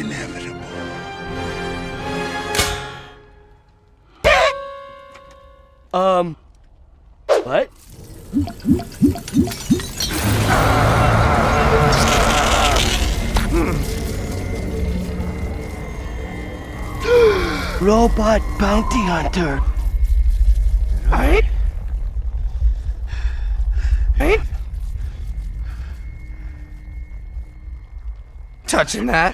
inevitable. What? Robot bounty hunter. Right? Right? Touching that.